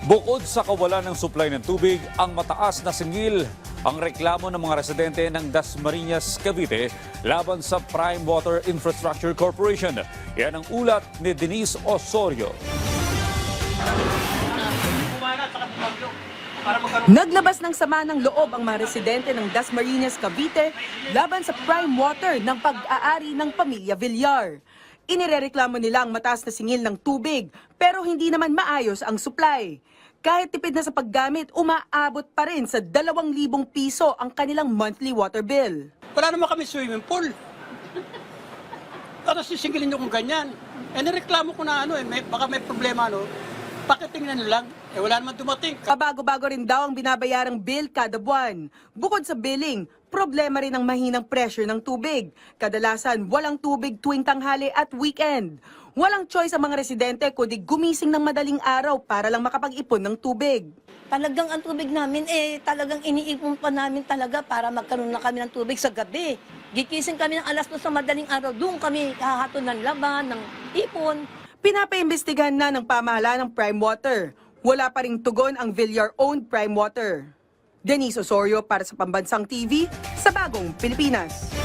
Bukod sa kawalan ng supply ng tubig, ang mataas na singil ang reklamo ng mga residente ng Dasmariñas, Cavite laban sa Prime Water Infrastructure Corporation. Yan ang ulat ni Denise Osorio. Naglabas ng sama ng loob ang mga residente ng Dasmariñas, Cavite laban sa Prime Water ng pag-aari ng pamilya Villar. Inirereklamo nila ang mataas na singil ng tubig pero hindi naman maayos ang supply. Kahit tipid na sa paggamit, umaabot pa rin sa 2,000 piso ang kanilang monthly water bill. Wala naman kami swimming pool. Tapos sisingilin nyo kung ganyan. Nireklamo ko na baka may problema, pakitingnan nyo lang. Wala naman dumating. Kabago-bago rin daw ang binabayarang bill kada buwan. Bukod sa billing, problema rin ang mahinang pressure ng tubig. Kadalasan, walang tubig tuwing tanghali at weekend. Walang choice ang mga residente kundi gumising ng madaling araw para lang makapag-ipon ng tubig. Talagang ang tubig namin, talagang iniipon pa namin talaga para magkaroon na kami ng tubig sa gabi. Gikising kami ng alas 2 sa madaling araw, doon kami hahaton ng laban, ng ipon. Pinapaimbestigahan na ng pamahalaan ng Prime Water. Wala pa ring tugon ang Villar-owned Prime Water. Denise Osorio para sa Pambansang TV sa Bagong Pilipinas.